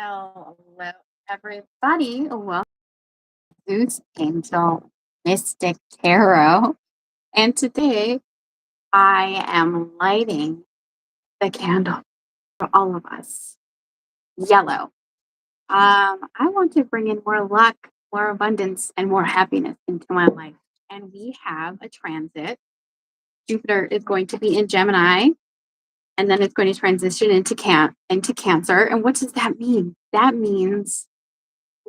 Hello, everybody. Welcome to Zeus Angel Mystic Tarot. And today I am lighting the candle for all of us. Yellow. I want to bring in more luck, more abundance, and more happiness into my life. And we have a transit. Jupiter is going to be in Gemini, and then it's going to transition into Cancer. And what does that mean? That means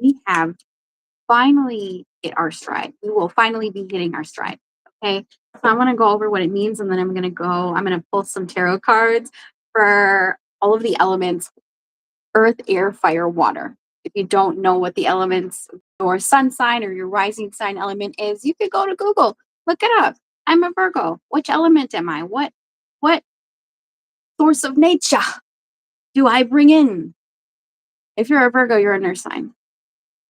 we have finally hit our stride. We will finally be hitting our stride. Okay. So I want to go over what it means, and then I'm going to pull some tarot cards for all of the elements: earth, air, fire, water. If you don't know what the elements, your sun sign or your rising sign element is, you could go to Google, look it up. I'm a Virgo. Which element am I? What source of nature do I bring in? If you're a Virgo, you're an earth sign.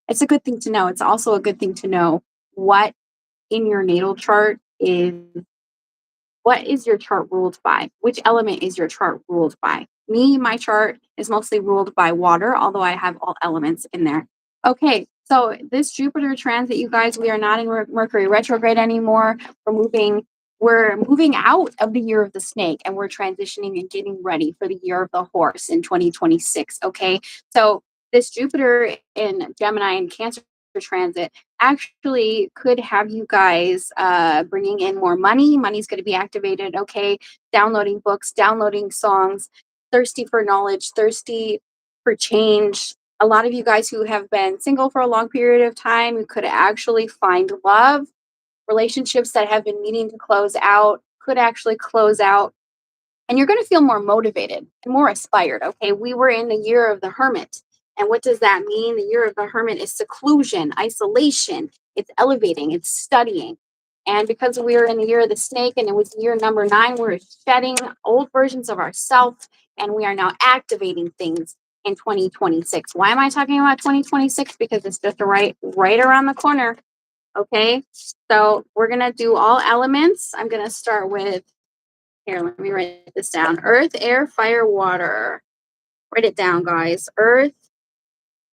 It's a good thing to know. It's also a good thing to know what in your natal chart is what is your chart ruled by? Which element is your chart ruled by? Me, my chart is mostly ruled by water, although I have all elements in there. Okay, so this Jupiter transit, you guys, we are not in Mercury retrograde anymore. We're moving out of the year of the snake, and we're transitioning and getting ready for the year of the horse in 2026. Okay, so this Jupiter in Gemini and Cancer transit actually could have you guys bringing in more money. Money's going to be activated. Okay, downloading books, downloading songs, thirsty for knowledge, thirsty for change. A lot of you guys who have been single for a long period of time, you could actually find love. Relationships that have been meaning to close out could actually close out, and you're going to feel more motivated and more inspired. Okay, we were in the year of the hermit. And what does that mean? The year of the hermit is seclusion, isolation, it's elevating, it's studying. And because we are in the year of the snake and it was year number 9, we're shedding old versions of ourselves, and we are now activating things in 2026. Why am I talking about 2026? Because it's just right around the corner. Okay, so we're going to do all elements. I'm going to start with, here, let me write this down: earth, air, fire, water. Write it down, guys. Earth,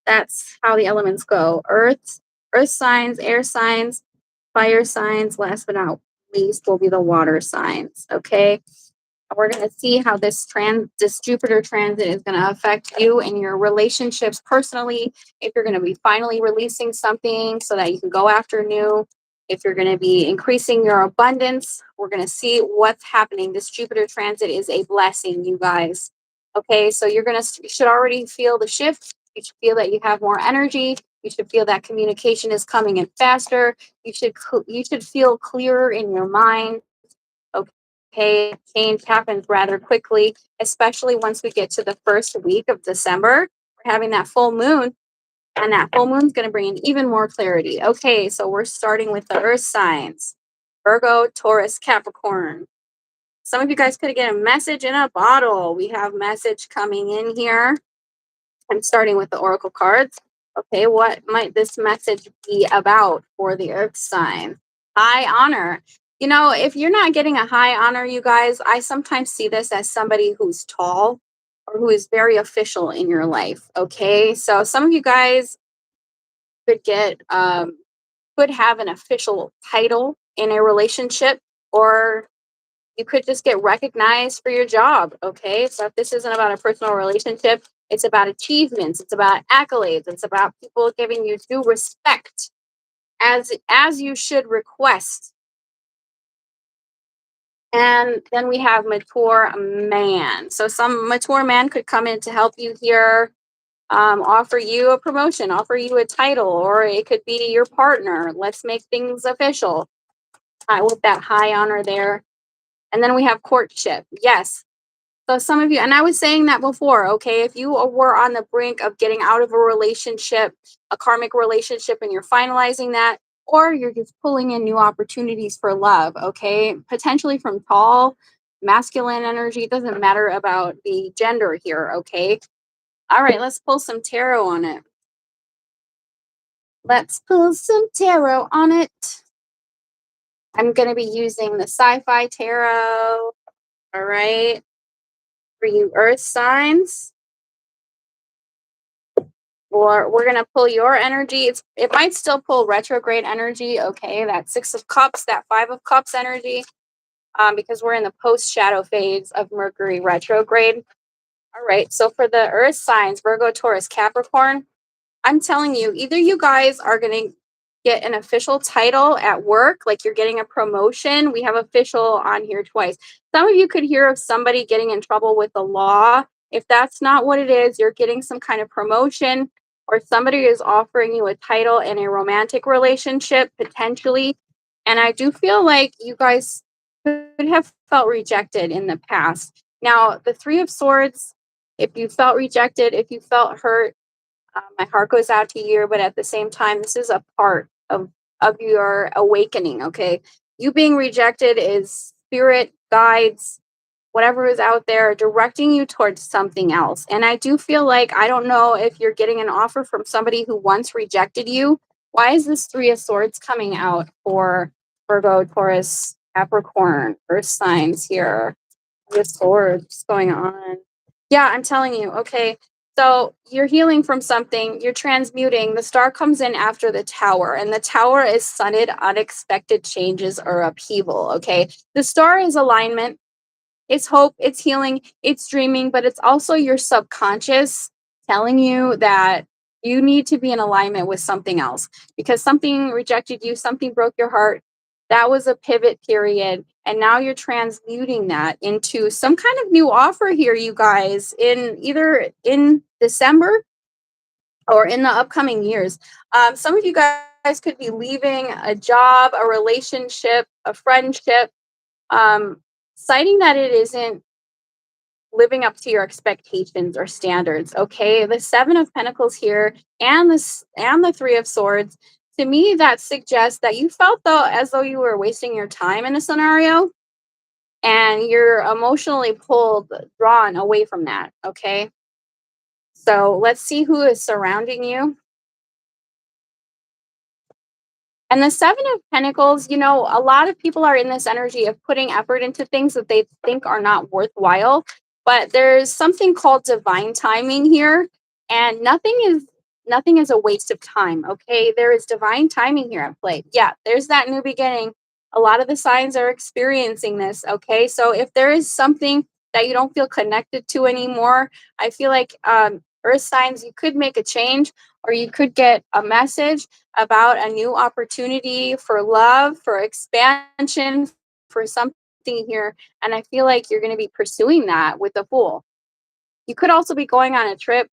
that's how the elements go. Earth signs, air signs, fire signs. Last but not least will be the water signs. Okay. We're going to see how this Jupiter transit is going to affect you and your relationships personally. If you're going to be finally releasing something so that you can go after new, if you're going to be increasing your abundance, we're going to see what's happening. This Jupiter transit is a blessing, you guys. Okay, so you should already feel the shift. You should feel that you have more energy. You should feel that communication is coming in faster. You should feel clearer in your mind. Okay, change happens rather quickly, especially once we get to the first week of December. We're having that full moon, and that full moon's going to bring in even more clarity. Okay, so we're starting with the earth signs: Virgo, Taurus, Capricorn. Some of you guys could get a message in a bottle. We have message coming in here. I'm starting with the oracle cards. Okay, what might this message be about for the earth sign? High honor. You know, if you're not getting a high honor, you guys, I sometimes see this as somebody who's tall or who is very official in your life. Okay, so some of you guys could could have an official title in a relationship, or you could just get recognized for your job. Okay, so if this isn't about a personal relationship, it's about achievements, it's about accolades, it's about people giving you due respect as you should request. And then we have mature man. So some mature man could come in to help you here, offer you a promotion, offer you a title, or it could be your partner. Let's make things official with that high honor there. And then we have courtship. Yes. So some of you, and I was saying that before, okay, if you were on the brink of getting out of a relationship, a karmic relationship, and you're finalizing that, or you're just pulling in new opportunities for love, okay, potentially from tall, masculine energy. It doesn't matter about the gender here, okay? All right, let's pull some tarot on it. Let's pull some tarot on it. I'm going to be using the Sci-Fi Tarot, all right, for you earth signs. or we're gonna pull your energy. It might still pull retrograde energy, okay? That Six of Cups, that Five of Cups energy, because we're in the post shadow phase of Mercury retrograde. All right, so for the Earth signs, Virgo, Taurus, Capricorn, I'm telling you, either you guys are going to get an official title at work, like you're getting a promotion. We have official on here twice. Some of you could hear of somebody getting in trouble with the law. If that's not what it is, you're getting some kind of promotion, or somebody is offering you a title in a romantic relationship, potentially. And I do feel like you guys could have felt rejected in the past. Now, the Three of Swords, if you felt rejected, if you felt hurt, my heart goes out to you, but at the same time, this is a part of your awakening. Okay, you being rejected is spirit guides, whatever is out there, directing you towards something else. And I do feel like I don't know if you're getting an offer from somebody who once rejected you. Why is this Three of Swords coming out for Virgo, Taurus, Capricorn, Earth signs here? The swords, what's going on? Yeah, I'm telling you. Okay. So you're healing from something, you're transmuting. The star comes in after the tower, and the tower is sudden, unexpected changes or upheaval. Okay. The star is alignment, it's hope, it's healing, it's dreaming, but it's also your subconscious telling you that you need to be in alignment with something else because something rejected you, something broke your heart. That was a pivot period. And now you're transmuting that into some kind of new offer here, you guys, in either in December or in the upcoming years. Some of you guys could be leaving a job, a relationship, a friendship, um, citing that it isn't living up to your expectations or standards. Okay, the Seven of Pentacles here and the Three of Swords, to me that suggests that you felt though as though you were wasting your time in a scenario, and you're emotionally pulled, drawn away from that. Okay, so let's see who is surrounding you. And the Seven of Pentacles, a lot of people are in this energy of putting effort into things that they think are not worthwhile. But there's something called divine timing here, and nothing is a waste of time. Okay, there is divine timing here at play. Yeah, there's that new beginning. A lot of the signs are experiencing this. Okay, so if there is something that you don't feel connected to anymore, I feel like Earth signs, you could make a change, or you could get a message about a new opportunity for love, for expansion, for something here. And I feel like you're going to be pursuing that with the Fool. You could also be going on a trip,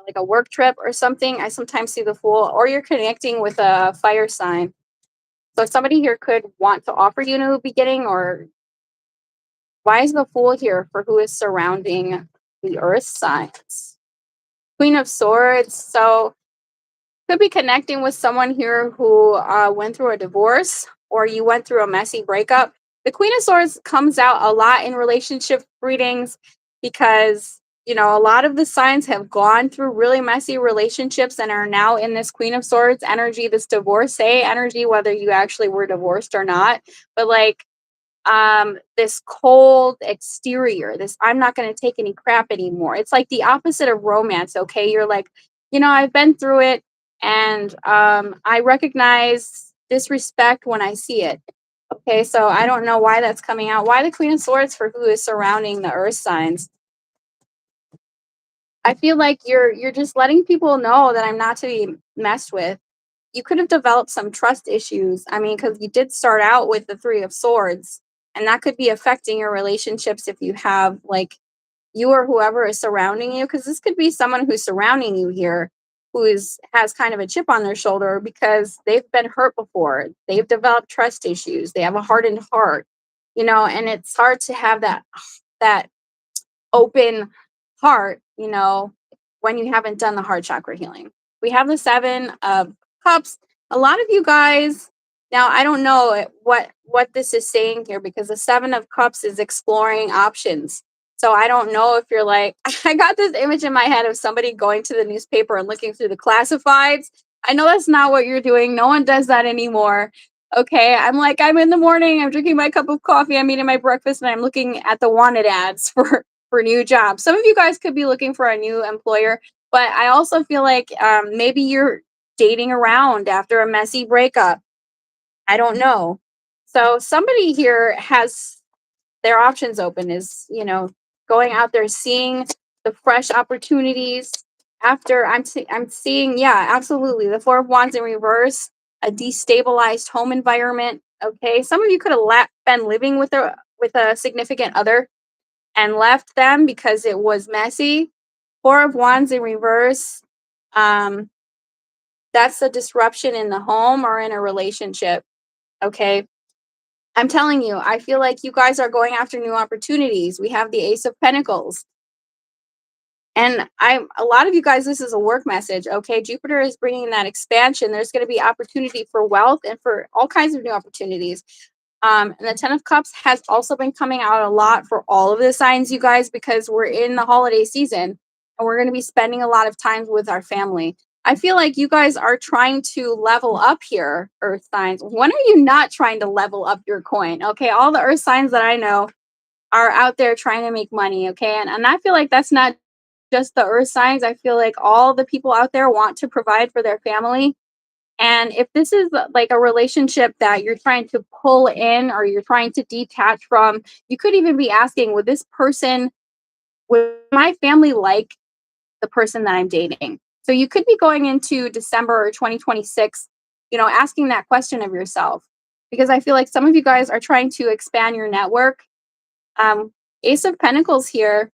like a work trip or something. I sometimes see the Fool, or you're connecting with a fire sign. So somebody here could want to offer you a new beginning, or why is the Fool here for who is surrounding the Earth signs? Queen of Swords. So could be connecting with someone here who went through a divorce, or you went through a messy breakup. The Queen of Swords comes out a lot in relationship readings because, a lot of the signs have gone through really messy relationships and are now in this Queen of Swords energy, this divorcee energy, whether you actually were divorced or not. But like, this cold exterior, this I'm not going to take any crap anymore. It's like the opposite of romance. Okay, you're like, I've been through it, and I recognize disrespect when I see it. Okay, so I don't know why that's coming out. Why the Queen of Swords for who is surrounding the Earth signs? I feel like you're just letting people know that I'm not to be messed with. You could have developed some trust issues. I mean, because you did start out with the Three of Swords, and that could be affecting your relationships if you have, like, you or whoever is surrounding you. Because this could be someone who's surrounding you here who has kind of a chip on their shoulder because they've been hurt before. They've developed trust issues. They have a hardened heart, and it's hard to have that open heart, when you haven't done the heart chakra healing. We have the Seven of Cups. A lot of you guys, now I don't know what this is saying here, because the Seven of Cups is exploring options. So I don't know if you're like, I got this image in my head of somebody going to the newspaper and looking through the classifieds. I know that's not what you're doing. No one does that anymore. Okay, I'm like, I'm in the morning, I'm drinking my cup of coffee, I'm eating my breakfast, and I'm looking at the wanted ads for new jobs. Some of you guys could be looking for a new employer. But I also feel like maybe you're dating around after a messy breakup. I don't know. So somebody here has their options open, is, going out there, seeing the fresh opportunities. After I'm seeing, yeah, absolutely, the 4 of wands in reverse, a destabilized home environment. Okay, some of you could have been living with a significant other and left them because it was messy. 4 of wands in reverse, um that's a disruption in the home or in a relationship. Okay, I'm telling you, I feel like you guys are going after new opportunities. We have the Ace of Pentacles. And a lot of you guys, this is a work message. Okay, Jupiter is bringing that expansion. There's going to be opportunity for wealth and for all kinds of new opportunities. And the Ten of Cups has also been coming out a lot for all of the signs, you guys, because we're in the holiday season and we're going to be spending a lot of time with our family. I feel like you guys are trying to level up here, Earth signs. When are you not trying to level up your coin? Okay, all the Earth signs that I know are out there trying to make money. Okay, and I feel like that's not just the Earth signs. I feel like all the people out there want to provide for their family. And if this is like a relationship that you're trying to pull in or you're trying to detach from, you could even be asking, would my family like the person that I'm dating? So you could be going into December or 2026, asking that question of yourself, because I feel like some of you guys are trying to expand your network. Um, Ace of Pentacles here,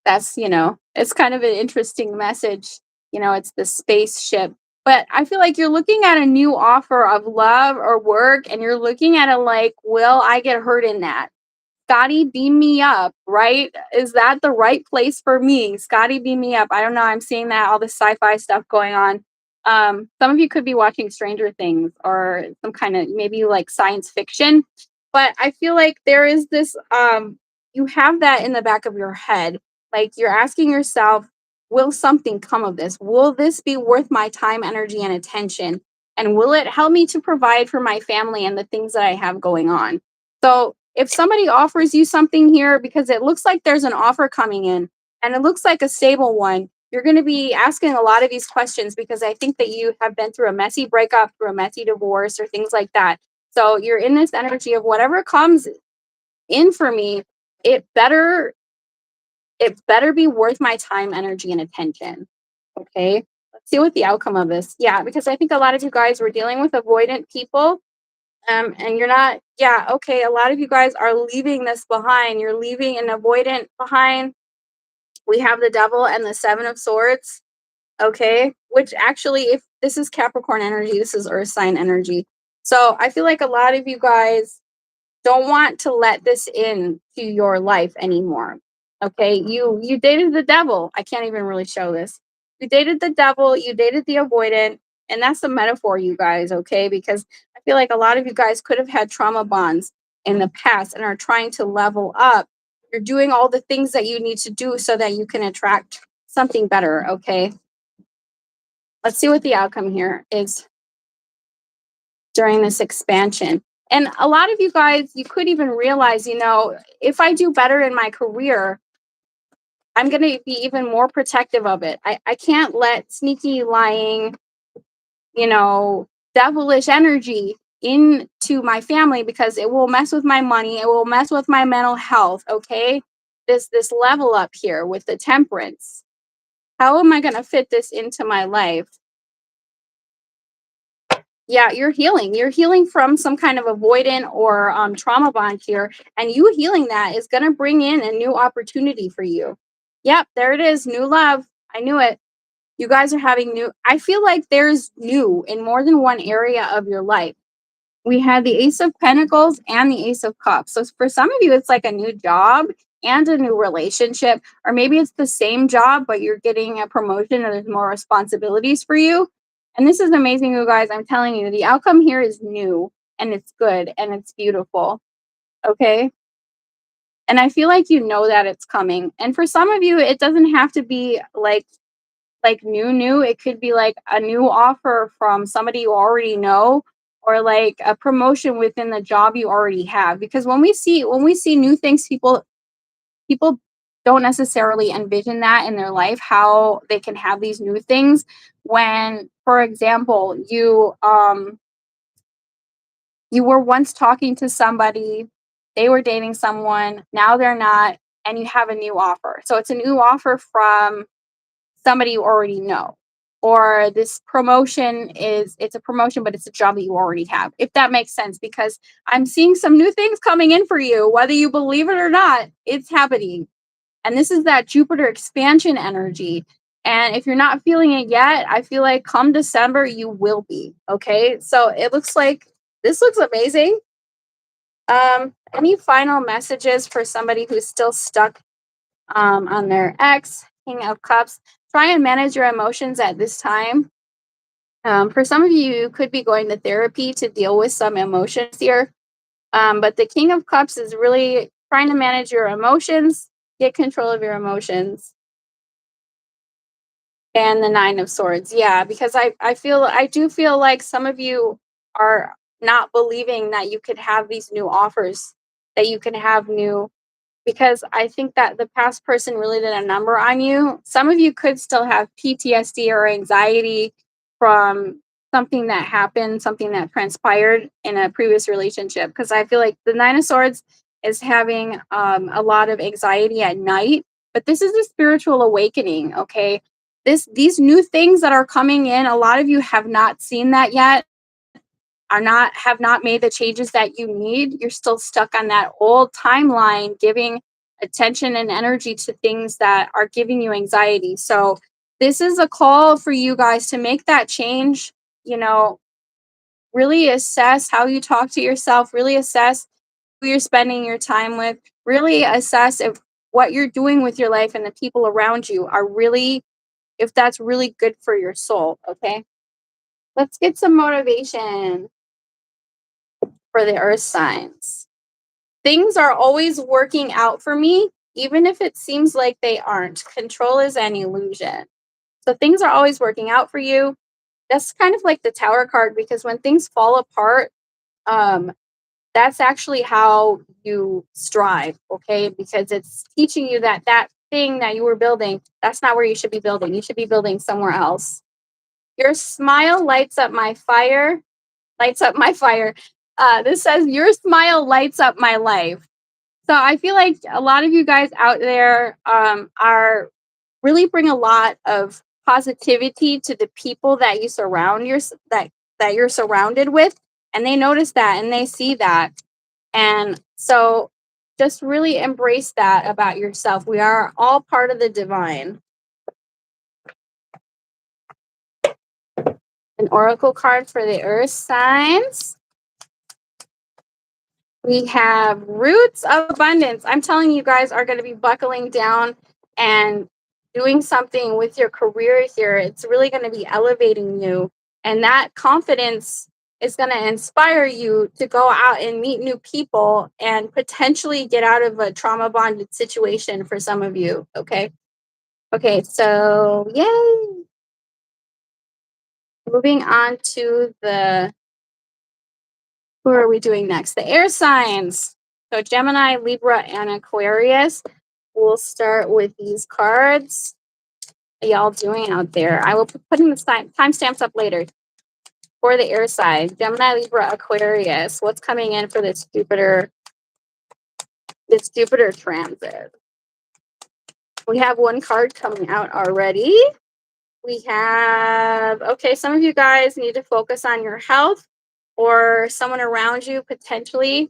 that's, it's kind of an interesting message. It's the spaceship. But I feel like you're looking at a new offer of love or work, and you're looking at it like, will I get hurt in that? Scotty, beam me up, right? Is that the right place for me? Scotty, beam me up. I don't know. I'm seeing that all the sci-fi stuff going on. Some of you could be watching Stranger Things or some kind of maybe like science fiction. But I feel like there is this you have that in the back of your head. Like you're asking yourself, will something come of this? Will this be worth my time, energy, and attention? And will it help me to provide for my family and the things that I have going on? So if somebody offers you something here, because it looks like there's an offer coming in and it looks like a stable one, you're going to be asking a lot of these questions because I think that you have been through a messy breakup, through a messy divorce, or things like that. So you're in this energy of whatever comes in for me, it better it better be worth my time, energy, and attention. Okay. Let's see what the outcome of this. Yeah, because I think a lot of you guys were dealing with avoidant people, and you're not, yeah, okay, a lot of you guys are leaving this behind. You're leaving an avoidant behind. We have the devil and the 7 of swords. Okay, which actually, if this is Capricorn energy, this is earth sign energy. So I feel like a lot of you guys don't want to let this in to your life anymore. Okay, you dated the devil. I can't even really show this. You dated the devil, you dated the avoidant, and that's the metaphor, you guys. Okay, because I feel like a lot of you guys could have had trauma bonds in the past and are trying to level up. You're doing all the things that you need to do so that you can attract something better. Okay, let's see what the outcome here is during this expansion. And a lot of you guys, you could even realize, if I do better in my career, I'm going to be even more protective of it. I can't let sneaky, lying, devilish energy into my family because it will mess with my money. It will mess with my mental health. Okay. This level up here with the temperance. How am I going to fit this into my life? Yeah, you're healing. You're healing from some kind of avoidant or trauma bond here. And you healing that is going to bring in a new opportunity for you. Yep, there it is. New love. I knew it. You guys are having new. I feel like there's new in more than one area of your life. We had the Ace of Pentacles and the Ace of Cups. So for some of you, it's like a new job and a new relationship, or maybe it's the same job, but you're getting a promotion and there's more responsibilities for you. And this is amazing, you guys. I'm telling you, the outcome here is new and it's good and it's beautiful. Okay. And I feel like you know that it's coming. And for some of you, it doesn't have to be like new. It could be like a new offer from somebody you already know, or like a promotion within the job you already have. Because when we see new things, people don't necessarily envision that in their life, how they can have these new things when, for example, you were once talking to somebody, they were dating someone, now they're not, and you have a new offer. So it's a new offer from somebody you already know. Or this promotion is it's a promotion, but it's a job that you already have. If that makes sense, because I'm seeing some new things coming in for you, whether you believe it or not, it's happening. And this is that Jupiter expansion energy. And if you're not feeling it yet, I feel like come December, you will be. Okay. So it looks like this looks amazing. Any final messages for somebody who's still stuck on their ex, King of Cups? Try and manage your emotions at this time. For some of you, you could be going to therapy to deal with some emotions here. But the King of Cups is really trying to manage your emotions, get control of your emotions. And the Nine of Swords. Yeah, because I do feel like some of you are not believing that you could have these new offers, that you can have new, because I think that the past person really did a number on you. Some of you could still have PTSD or anxiety from something that happened, something that transpired in a previous relationship. Because I feel like the Nine of Swords is having a lot of anxiety at night, but this is a spiritual awakening. Okay, these new things that are coming in, a lot of you have not seen that yet, are not have not made the changes that you need. You're still stuck on that old timeline, giving attention and energy to things that are giving you anxiety. So this is a call for you guys to make that change. You know, really assess how you talk to yourself, really assess who you're spending your time with, really assess if what you're doing with your life and the people around you are really, if that's really good for your soul. Okay, let's get some motivation for the earth signs. Things are always working out for me, even if it seems like they aren't. Control is an illusion. So things are always working out for you. That's kind of like the Tower card, because when things fall apart, um, that's actually how you strive, okay? Because it's teaching you that that thing that you were building, that's not where you should be building. You should be building somewhere else. Your smile lights up my fire. This says, your smile lights up my life. So I feel like a lot of you guys out there are really bring a lot of positivity to the people that you surround your that you're surrounded with, and they notice that and they see that, and so just really embrace that about yourself. We are all part of the divine. An oracle card for the earth signs. We have roots of abundance. I'm telling you guys are going to be buckling down and doing something with your career here. It's really going to be elevating you. And that confidence is going to inspire you to go out and meet new people and potentially get out of a trauma bonded situation for some of you. Okay. Okay. So, yay. Moving on to the, who are we doing next? The air signs. So Gemini, Libra, and Aquarius. We'll start with these cards. How y'all doing out there? I will be putting the timestamps up later for the air side. Gemini, Libra, Aquarius. What's coming in for this Jupiter transit? We have one card coming out already. We have, okay, some of you guys need to focus on your health or someone around you potentially.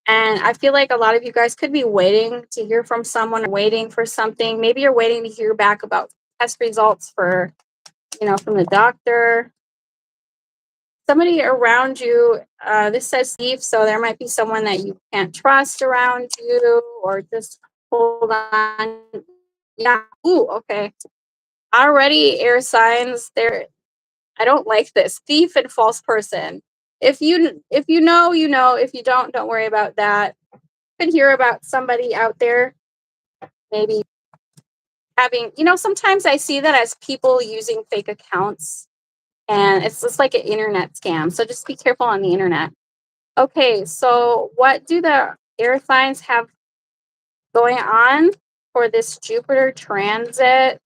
And I feel like a lot of you guys could be waiting to hear from someone, waiting for something. Maybe you're waiting to hear back about test results for, from the doctor. Somebody around you, this says thief, so there might be someone that you can't trust around you, or just hold on. Yeah. Ooh, okay. Already air signs there. I don't like this. Thief and false person. If you know, you know. If you don't worry about that. Could hear about somebody out there maybe having, sometimes I see that as people using fake accounts, and it's just like an internet scam. So just be careful on the internet. Okay, so what do the air signs have going on? for this Jupiter transit.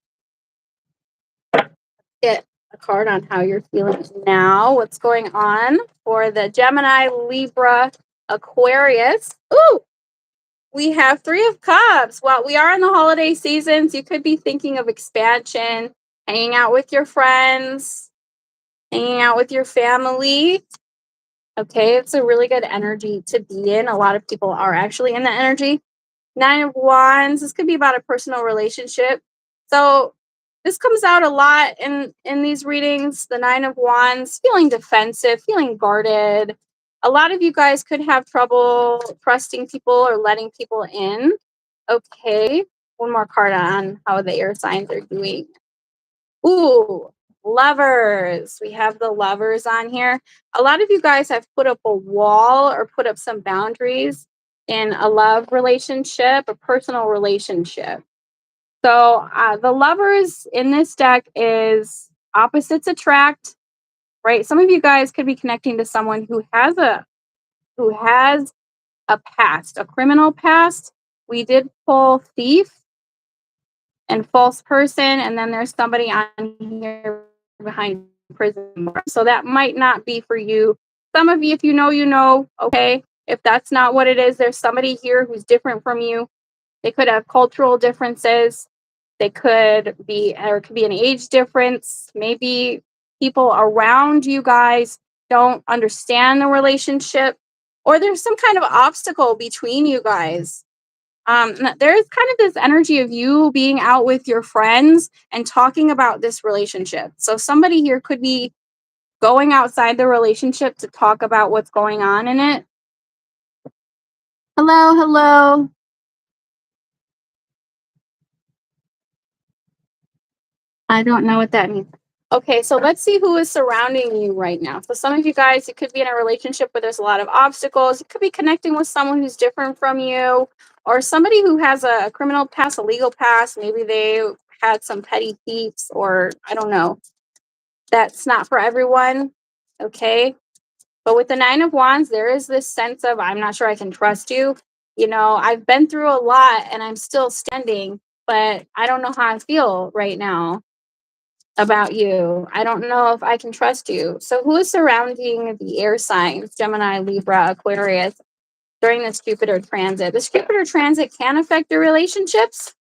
Get a card on how you're feeling now. What's going on for the Gemini, Libra, Aquarius? Ooh, we have Three of Cups. Well, we are in the holiday seasons. You could be thinking of expansion, hanging out with your friends, hanging out with your family. Okay, it's a really good energy to be in. A lot of people are actually in that energy. Nine of Wands. This could be about a personal relationship. So this comes out a lot in these readings. The Nine of Wands, feeling defensive, feeling guarded. A lot of you guys could have trouble trusting people or letting people in. Okay, one more card on how the air signs are doing. Ooh, lovers. We have the lovers on here. A lot of you guys have put up a wall or put up some boundaries in a love relationship, a personal relationship. So the lovers in this deck is opposites attract, right? Some of you guys could be connecting to someone who has a past, a criminal past. We did pull thief and false person, and then there's somebody on here behind prison bars. So that might not be for you. Some of you, if you know, you know. Okay, if that's not what it is, there's somebody here who's different from you. They could have cultural differences. They could be, or it could be an age difference. Maybe people around you guys don't understand the relationship, or there's some kind of obstacle between you guys. There's kind of this energy of you being out with your friends and talking about this relationship. So somebody here could be going outside the relationship to talk about what's going on in it. Hello, hello. I don't know what that means. Okay, so let's see who is surrounding you right now. So some of you guys, you could be in a relationship where there's a lot of obstacles. You could be connecting with someone who's different from you, or somebody who has a criminal past, a legal past. Maybe they had some petty thieves, or I don't know. That's not for everyone. Okay. But with the Nine of Wands, there is this sense of, I'm not sure I can trust you. You know, I've been through a lot and I'm still standing, but I don't know how I feel right now about you. I don't know if I can trust you. So, who is surrounding the air signs, Gemini, Libra, Aquarius, during this Jupiter transit? This Jupiter transit can affect your relationships.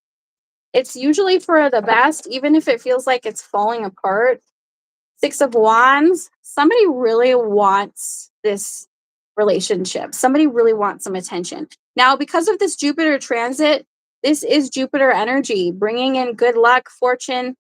It's usually for the best, even if it feels like it's falling apart. Six of Wands, somebody really wants this relationship. Somebody really wants some attention. Now, because of this Jupiter transit, this is Jupiter energy, bringing in good luck, fortune,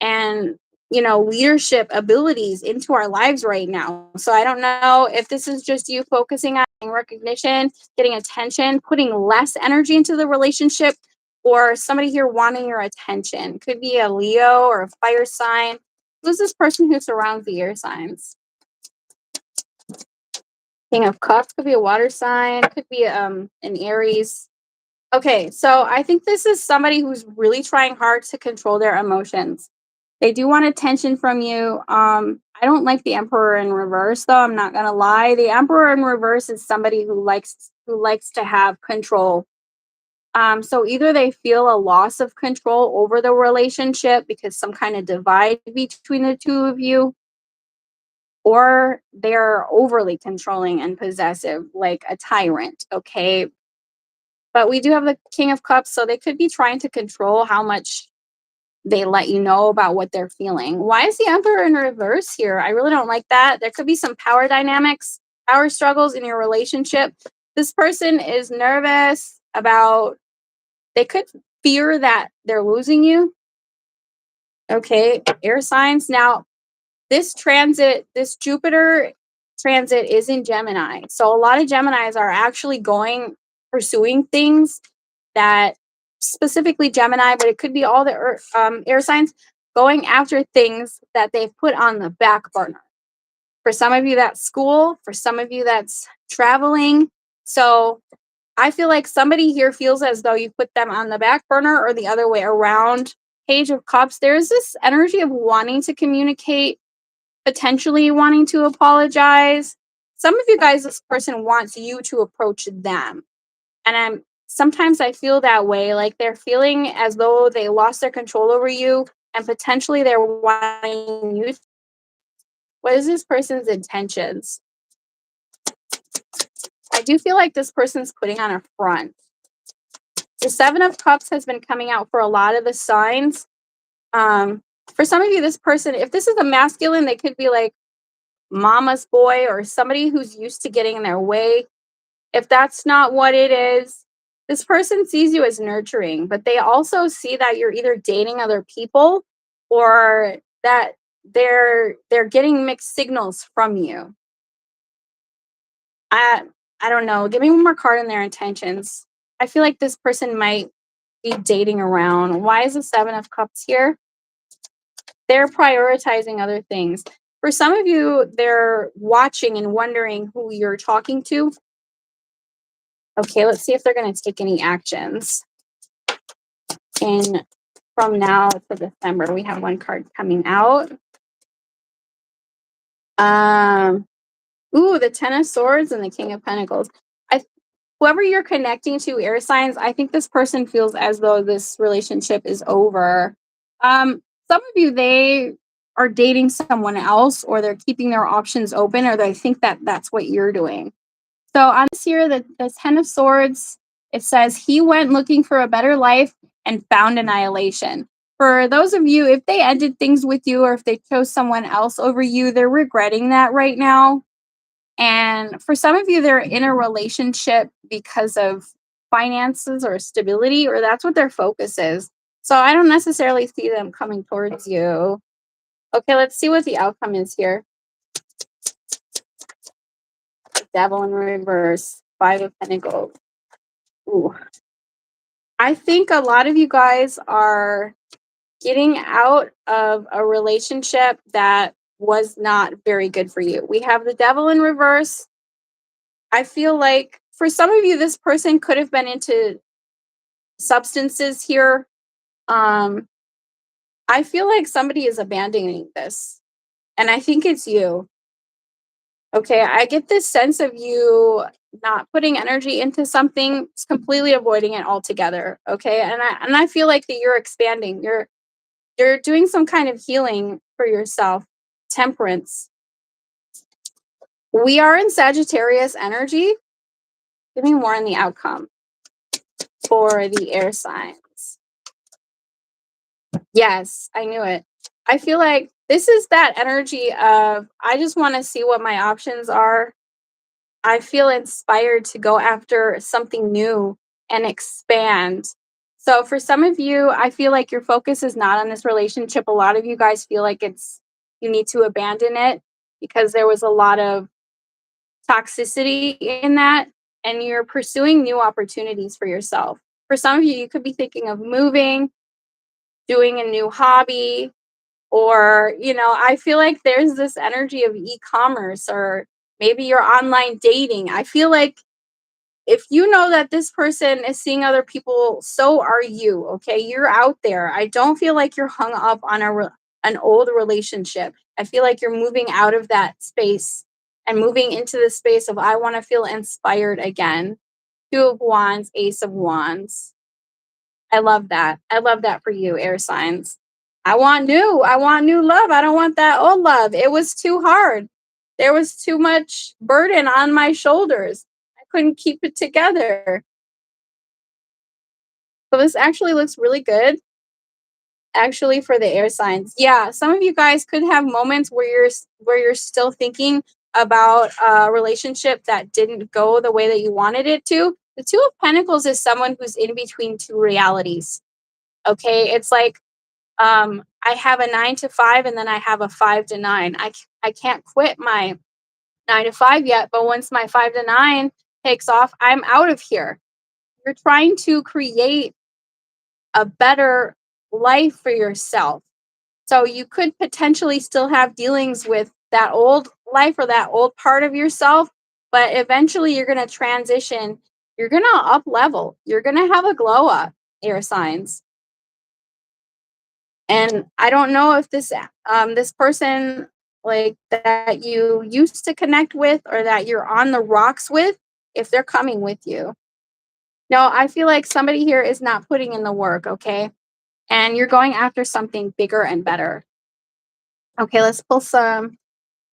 and leadership abilities into our lives right now. So I don't know if this is just you focusing on recognition, getting attention, putting less energy into the relationship, or somebody here wanting your attention. Could be a Leo or a fire sign. Who's this person who surrounds the air signs? King of Cups could be a water sign, could be an Aries. Okay, so I think this is somebody who's really trying hard to control their emotions. They do want attention from you. I don't like the Emperor in reverse, though. I'm not gonna lie. The Emperor in reverse is somebody who likes to have control. So either they feel a loss of control over the relationship because some kind of divide between the two of you, or they're overly controlling and possessive, like a tyrant. Okay, but we do have the King of Cups, so they could be trying to control how much they let you know about what they're feeling. Why is the Emperor in reverse here? I really don't like that. There could be some power dynamics, power struggles in your relationship. This person is nervous about, they could fear that they're losing you. Okay, air signs. Now, this Jupiter transit is in Gemini. So a lot of Geminis are actually pursuing things that, specifically Gemini, but it could be all the air signs, going after things that they've put on the back burner. For some of you, that's school. For some of you, that's traveling. So I feel like somebody here feels as though you put them on the back burner or the other way around. Page of Cups, there's this energy of wanting to communicate, potentially wanting to apologize. Some of you guys, this person wants you to approach them. And Sometimes I feel that way, like they're feeling as though they lost their control over you and potentially they're wanting you. What is this person's intentions? I do feel like this person's putting on a front. The Seven of Cups has been coming out for a lot of the signs. Um, for some of you, this person, if this is a masculine, they could be like mama's boy or somebody who's used to getting in their way. If that's not what it is, this person sees you as nurturing, but they also see that you're either dating other people or that they're getting mixed signals from you. I I don't know. Give me one more card in their intentions. I feel like this person might be dating around. Why is the Seven of Cups here? They're prioritizing other things. For some of you, they're watching and wondering who you're talking to. Okay, let's see if they're going to take any actions. In from now to December, we have one card coming out. Um, the Ten of Swords and the King of Pentacles. I Whoever you're connecting to, air signs, I think this person feels as though this relationship is over. Some of you, they are dating someone else, or they're keeping their options open, or they think that that's what you're doing. So on this here, the Ten of Swords, it says he went looking for a better life and found annihilation. For those of you, if they ended things with you or if they chose someone else over you, they're regretting that right now. And for some of you, they're in a relationship because of finances or stability, or that's what their focus is. So I don't necessarily see them coming towards you. Okay, let's see what the outcome is here. Devil in reverse, Five of Pentacles. Ooh. I think a lot of you guys are getting out of a relationship that was not very good for you. We have the Devil in reverse. I feel like for some of you, this person could have been into substances here. Um, I feel like somebody is abandoning this, and I think it's you. Okay, I get this sense of you not putting energy into something, completely avoiding it altogether. Okay, and I feel like that you're expanding. You're doing some kind of healing for yourself. Temperance. We are in Sagittarius energy. Give me more on the outcome for the air signs. Yes, I knew it. I feel like this is that energy of I just want to see what my options are. I feel inspired to go after something new and expand. So for some of you, I feel like your focus is not on this relationship. A lot of you guys feel like it's you need to abandon it because there was a lot of toxicity in that and you're pursuing new opportunities for yourself. For some of you, you could be thinking of moving, doing a new hobby, or, I feel like there's this energy of e-commerce or maybe you're online dating. I feel like if you know that this person is seeing other people, so are you. Okay, you're out there. I don't feel like you're hung up on an old relationship. I feel like you're moving out of that space and moving into the space of I want to feel inspired again. Two of Wands, Ace of Wands. I love that. I love that for you, air signs. I want new. I want new love. I don't want that old love. It was too hard. There was too much burden on my shoulders. I couldn't keep it together. So this actually looks really good. Actually, for the air signs, yeah, some of you guys could have moments where you're still thinking about a relationship that didn't go the way that you wanted it to. The Two of Pentacles is someone who's in between two realities. Okay, it's like I have a 9 to 5 and then I have a 5 to 9. I can't quit my 9 to 5 yet, but once my 5 to 9 takes off, I'm out of here. You're trying to create a better life for yourself. So you could potentially still have dealings with that old life or that old part of yourself, but eventually you're going to transition. You're going to up level. You're going to have a glow up, air signs. And I don't know if this person like that you used to connect with or that you're on the rocks with, if they're coming with you. No, I feel like somebody here is not putting in the work, okay? And you're going after something bigger and better. Okay, let's pull some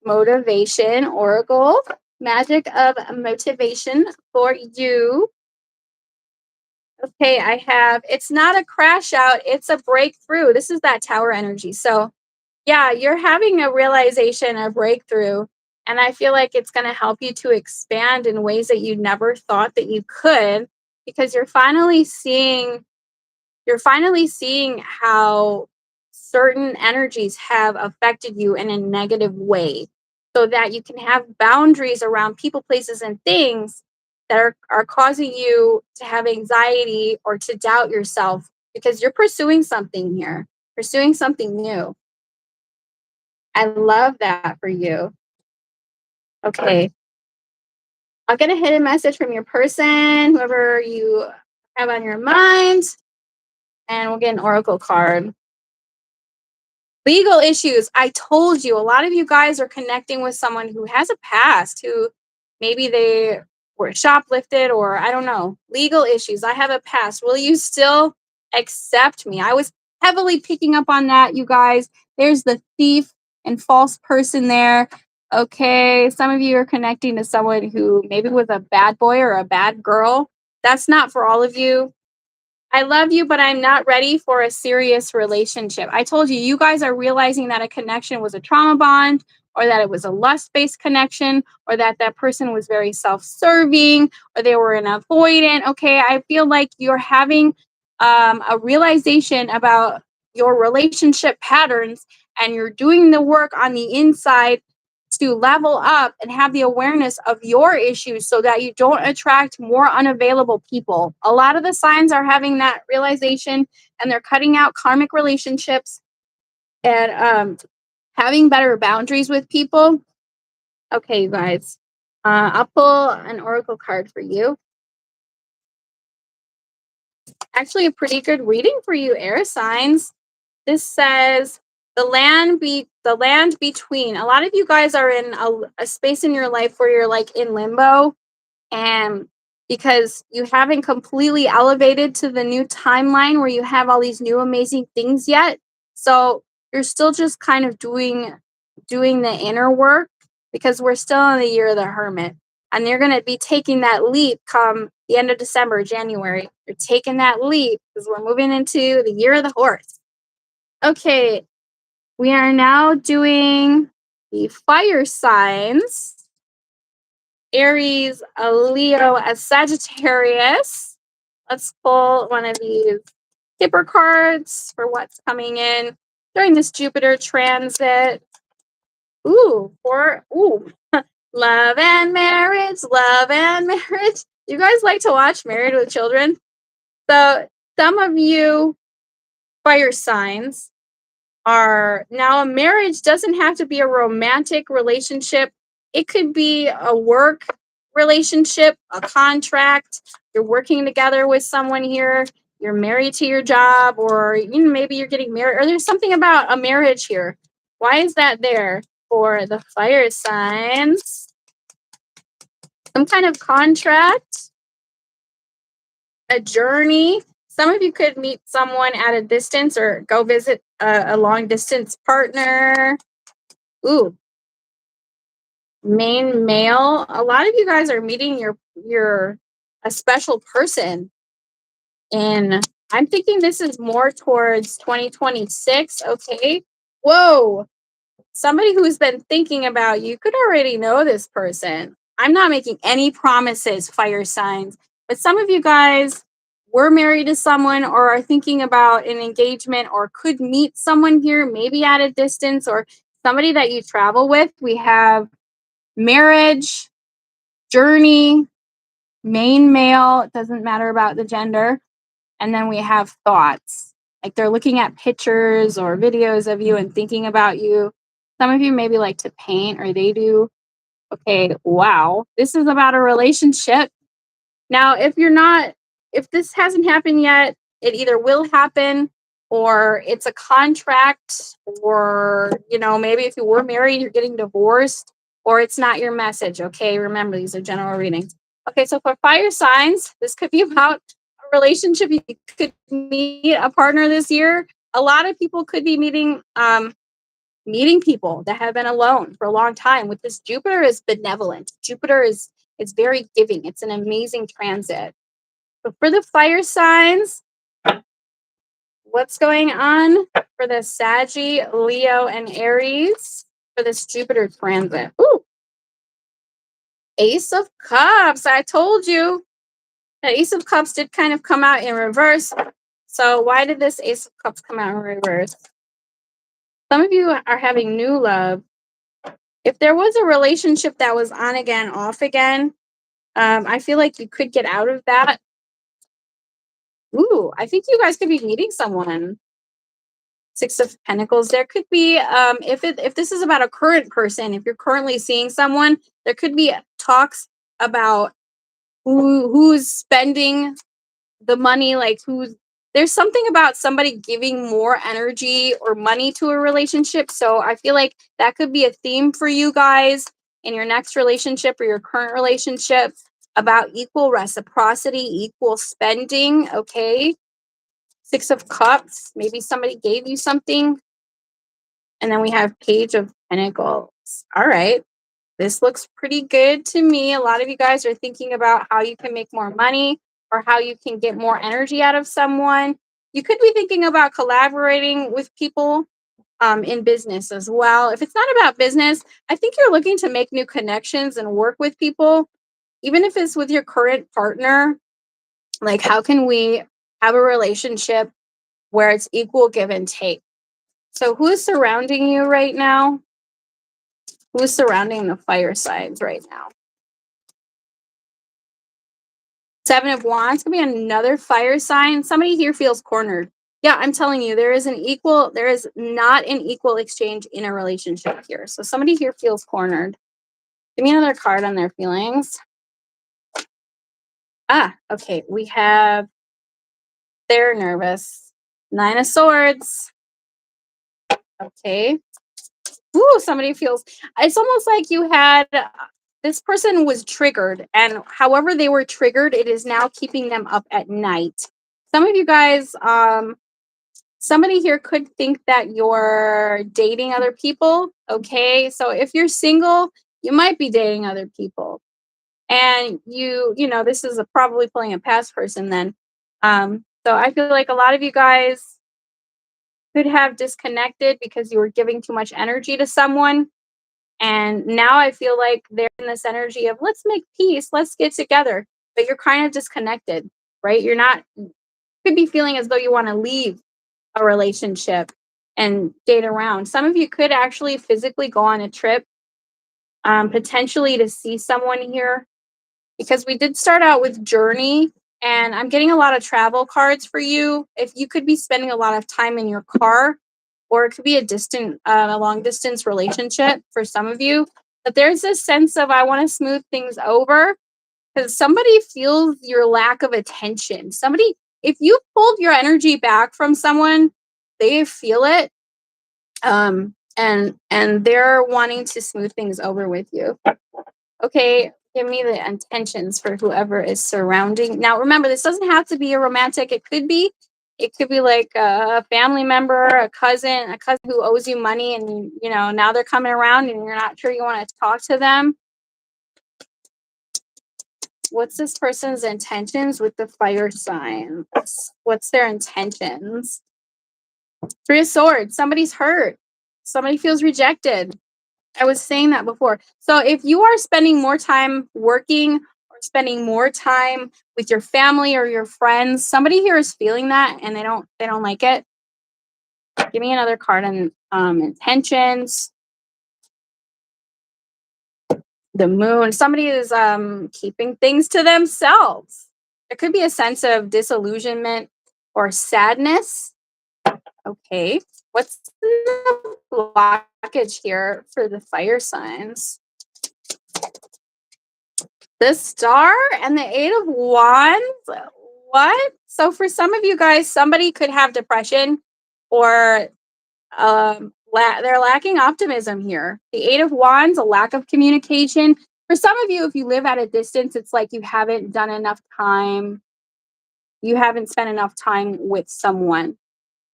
motivation, Oracle. Magic of motivation for you. Okay, I have it's not a crash out, it's a breakthrough. This is that tower energy. So, yeah, you're having a realization, a breakthrough, and I feel like it's going to help you to expand in ways that you never thought that you could because you're finally seeing how certain energies have affected you in a negative way so that you can have boundaries around people, places, and things that are causing you to have anxiety or to doubt yourself because you're pursuing something here, pursuing something new. I love that for you. Okay. I'll get a hidden message from your person, whoever you have on your mind, and we'll get an oracle card. Legal issues. I told you, a lot of you guys are connecting with someone who has a past, who maybe they were shoplifted or I don't know. Legal issues. I have a past. Will you still accept me? I was heavily picking up on that, you guys. There's the thief and false person there. Okay, some of you are connecting to someone who maybe was a bad boy or a bad girl. That's not for all of you. I love you, but I'm not ready for a serious relationship. I told you, you guys are realizing that a connection was a trauma bond, or that it was a lust based connection, or that that person was very self serving, or they were an avoidant. Okay, I feel like you're having a realization about your relationship patterns, and you're doing the work on the inside to level up and have the awareness of your issues so that you don't attract more unavailable people. A lot of the signs are having that realization and they're cutting out karmic relationships and having better boundaries with people. Okay, you guys. I'll pull an oracle card for you. Actually, a pretty good reading for you, air signs. This says the land between. A lot of you guys are in a space in your life where you're like in limbo, and because you haven't completely elevated to the new timeline where you have all these new amazing things yet. So you're still just kind of doing the inner work because we're still in the year of the hermit. And you're going to be taking that leap come the end of December, January. You're taking that leap because we're moving into the year of the horse. Okay, we are now doing the fire signs. Aries, a Leo, a Sagittarius. Let's pull one of these Kipper cards for what's coming in during this Jupiter transit. Ooh, love and marriage, love and marriage. You guys like to watch Married with Children? So some of you fire signs are now a marriage doesn't have to be a romantic relationship. It could be a work relationship, a contract. You're working together with someone here. You're married to your job, or maybe you're getting married, or there's something about a marriage here. Why is that there for the fire signs? Some kind of contract, a journey. Some of you could meet someone at a distance or go visit a long distance partner. Ooh, main male. A lot of you guys are meeting your a special person, and I'm thinking this is more towards 2026. Okay. Whoa. Somebody who's been thinking about you could already know this person. I'm not making any promises, fire signs, but some of you guys were married to someone or are thinking about an engagement or could meet someone here, maybe at a distance, or somebody that you travel with. We have marriage, journey, main male, it doesn't matter about the gender. And then we have thoughts. Like they're looking at pictures or videos of you and thinking about you. Some of you maybe like to paint or they do. Okay, wow. This is about a relationship. Now, if this hasn't happened yet, it either will happen or it's a contract, or, maybe if you were married, you're getting divorced, or it's not your message. Okay, remember, these are general readings. Okay, so for fire signs, this could be about a relationship. You could meet a partner this year. A lot of people could be meeting people that have been alone for a long time. With this, Jupiter is benevolent. Jupiter is very giving. It's an amazing transit. But for the fire signs, what's going on for the Saggy, Leo, and Aries for this Jupiter transit? Ooh, Ace of Cups. I told you. The Ace of Cups did kind of come out in reverse. So why did this Ace of Cups come out in reverse? Some of you are having new love. If there was a relationship that was on again, off again, I feel like you could get out of that. Ooh, I think you guys could be meeting someone. Six of Pentacles. There could be, if this is about a current person, if you're currently seeing someone, there could be talks about who's spending the money, like there's something about somebody giving more energy or money to a relationship. So I feel like that could be a theme for you guys in your next relationship or your current relationship, about equal reciprocity, equal spending. Okay. Six of Cups. Maybe somebody gave you something. And then we have Page of Pentacles. All right. This looks pretty good to me. A lot of you guys are thinking about how you can make more money or how you can get more energy out of someone. You could be thinking about collaborating with people in business as well. If it's not about business, I think you're looking to make new connections and work with people, even if it's with your current partner. Like, how can we have a relationship where it's equal give and take? So, who's surrounding you right now? Who's surrounding the fire signs right now? Seven of Wands could be another fire sign. Somebody here feels cornered. Yeah, I'm telling you, there is not an equal exchange in a relationship here. So somebody here feels cornered. Give me another card on their feelings. Okay. We have they're nervous. Nine of Swords. Okay. Ooh, somebody feels, it's almost like you had, this person was triggered, and however they were triggered, it is now keeping them up at night. Some of you guys, somebody here could think that you're dating other people. Okay. So if you're single, you might be dating other people. And this is probably pulling a past person then. So I feel like a lot of you guys could have disconnected because you were giving too much energy to someone. And now I feel like they're in this energy of let's make peace, let's get together. But you're kind of disconnected, right? You're not, could be feeling as though you want to leave a relationship and date around. Some of you could actually physically go on a trip, potentially to see someone here, because we did start out with journey, and I'm getting a lot of travel cards for you. If you could be spending a lot of time in your car, or it could be a long distance relationship for some of you. But there's this sense of I want to smooth things over because somebody feels your lack of attention. Somebody, if you pulled your energy back from someone, they feel it. And they're wanting to smooth things over with you. Okay, give me the intentions for whoever is surrounding. Now, remember, this doesn't have to be a romantic. It could be like a family member, a cousin who owes you money, and now they're coming around, and you're not sure you want to talk to them. What's this person's intentions with the fire signs? What's their intentions? Three of Swords. Somebody's hurt. Somebody feels rejected. I was saying that before. So if you are spending more time working or spending more time with your family or your friends, somebody here is feeling that and they don't like it. Give me another card on intentions. The Moon. Somebody is keeping things to themselves. There could be a sense of disillusionment or sadness. Okay. What's the blockage here for the fire signs? The Star and the Eight of Wands. What? So for some of you guys, somebody could have depression, or they're lacking optimism here. The Eight of Wands, a lack of communication. For some of you, if you live at a distance, it's like you haven't done enough time. You haven't spent enough time with someone.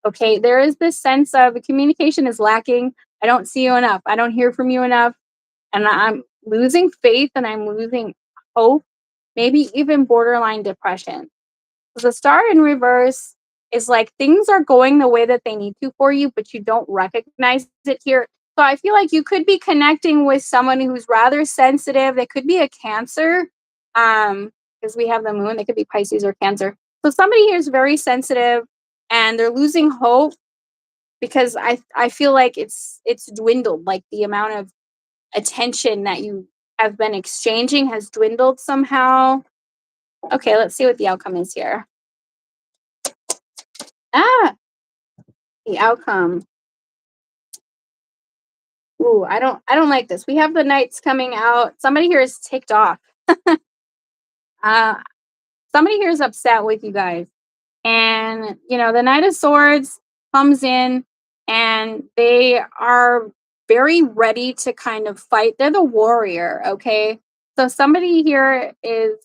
Okay. There is this sense of communication is lacking. I don't see you enough. I don't hear from you enough. And I'm losing faith and I'm losing hope, maybe even borderline depression. The star in reverse is like things are going the way that they need to for you, but you don't recognize it here. So I feel like you could be connecting with someone who's rather sensitive. They could be a Cancer, because we have the moon. They could be Pisces or Cancer. So somebody here is very sensitive, and they're losing hope because I feel like it's dwindled. Like the amount of attention that you have been exchanging has dwindled somehow. Okay, let's see what the outcome is here. Ah, the outcome. Ooh, I don't like this. We have the knights coming out. Somebody here is ticked off. Uh somebody here is upset with you guys. And the Knight of Swords comes in and they are very ready to kind of fight. They're the warrior, okay? So somebody here is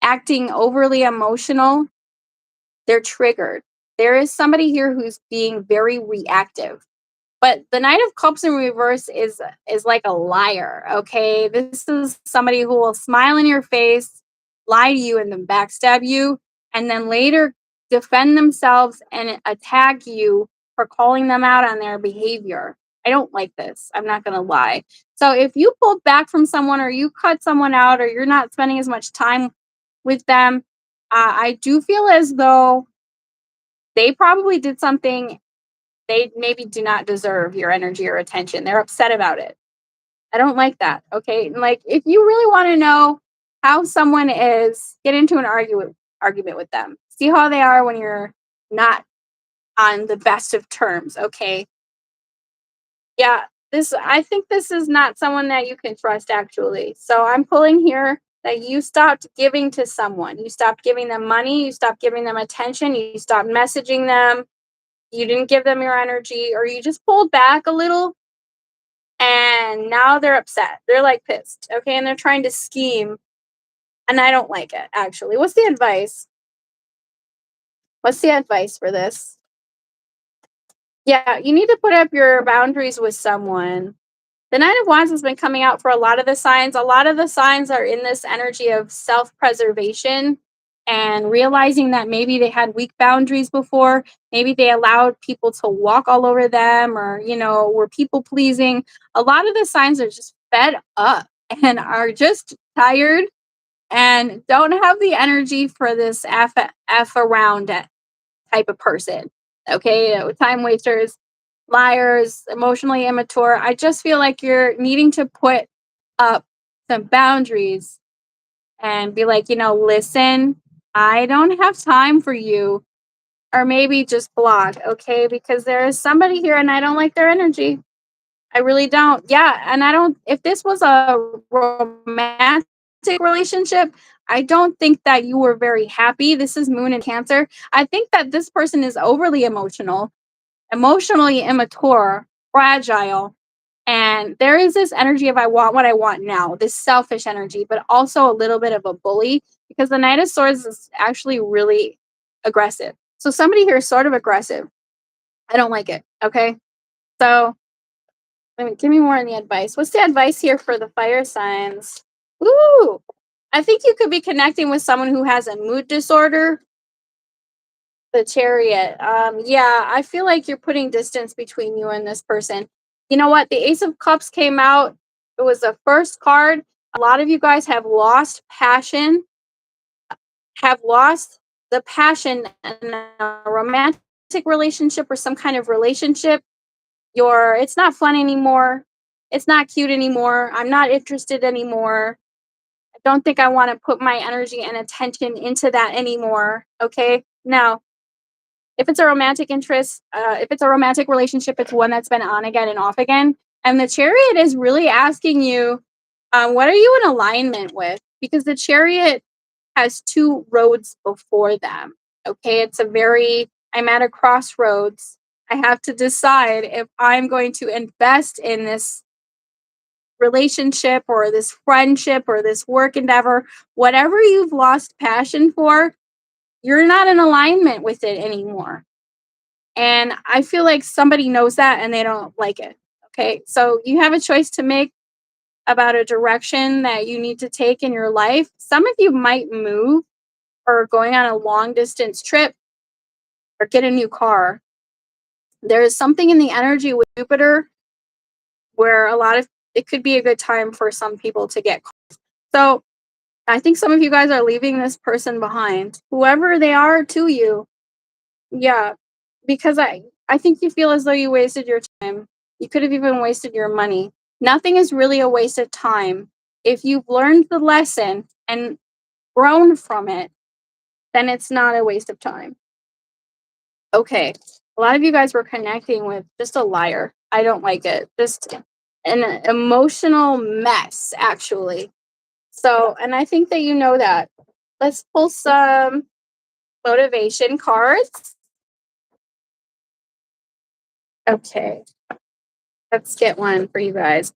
acting overly emotional. They're triggered. There is somebody here who's being very reactive. But the Knight of Cups in reverse is like a liar, okay? This is somebody who will smile in your face, lie to you and then backstab you, and then later defend themselves and attack you for calling them out on their behavior. I don't like this. I'm not going to lie. So if you pulled back from someone or you cut someone out or you're not spending as much time with them, I do feel as though they probably did something they maybe do not deserve your energy or attention. They're upset about it. I don't like that. Okay. And like if you really want to know how someone is, get into an argument with them. See how they are when you're not on the best of terms. Okay. Yeah. I think this is not someone that you can trust actually. So I'm pulling here that you stopped giving to someone. You stopped giving them money, you stopped giving them attention, you stopped messaging them, you didn't give them your energy, or you just pulled back a little and now they're upset. They're like pissed. Okay. And they're trying to scheme. And I don't like it, actually. What's the advice? What's the advice for this? Yeah, you need to put up your boundaries with someone. The Nine of Wands has been coming out for a lot of the signs. A lot of the signs are in this energy of self preservation and realizing that maybe they had weak boundaries before. Maybe they allowed people to walk all over them or, were people pleasing. A lot of the signs are just fed up and are just tired and don't have the energy for this F around type of person. Okay. Time wasters, liars, emotionally immature. I just feel like you're needing to put up some boundaries and be like, listen, I don't have time for you. Or maybe just block, okay? Because there is somebody here and I don't like their energy. I really don't. Yeah. And I don't, if this was a romantic relationship, I don't think that you were very happy. This is Moon and Cancer. I think that this person is overly emotional, emotionally immature, fragile. And there is this energy of I want what I want now, this selfish energy, but also a little bit of a bully because the Knight of Swords is actually really aggressive. So somebody here is sort of aggressive. I don't like it. Okay. So give me more on the advice. What's the advice here for the fire signs? Ooh, I think you could be connecting with someone who has a mood disorder. The Chariot. Yeah, I feel like you're putting distance between you and this person. You know what? The Ace of Cups came out. It was the first card. A lot of you guys have lost passion, have lost the passion in a romantic relationship or some kind of relationship. It's not fun anymore. It's not cute anymore. I'm not interested anymore. I don't think I want to put my energy and attention into that anymore. Okay. Now, if it's a romantic interest, if it's a romantic relationship, it's one that's been on again and off again. And the Chariot is really asking you, what are you in alignment with? Because the Chariot has two roads before them. Okay. I'm at a crossroads. I have to decide if I'm going to invest in this relationship or this friendship or this work endeavor, whatever you've lost passion for, you're not in alignment with it anymore. And I feel like somebody knows that and they don't like it. Okay. So you have a choice to make about a direction that you need to take in your life. Some of you might move or going on a long distance trip or get a new car. There is something in the energy with Jupiter where a lot of it could be a good time for some people to get. So I think some of you guys are leaving this person behind, whoever they are to you. Yeah, because I think you feel as though you wasted your time. You could have even wasted your money. Nothing is really a waste of time. If you've learned the lesson and grown from it, then it's not a waste of time. Okay. A lot of you guys were connecting with just a liar. I don't like it. Just an emotional mess, actually. So, and I think that you know that. Let's pull some motivation cards. Okay. Let's get one for you guys.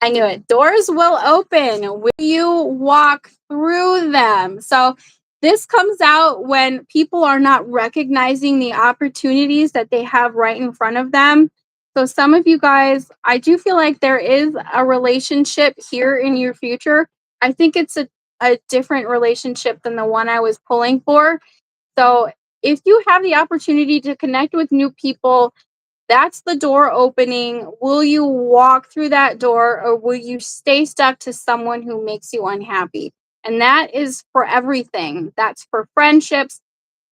I knew it. Doors will open. Will you walk through them? So, this comes out when people are not recognizing the opportunities that they have right in front of them. So, some of you guys, I do feel like there is a relationship here in your future. I think it's a different relationship than the one I was pulling for. So, if you have the opportunity to connect with new people, that's the door opening. Will you walk through that door or will you stay stuck to someone who makes you unhappy? And that is for everything. That's for friendships,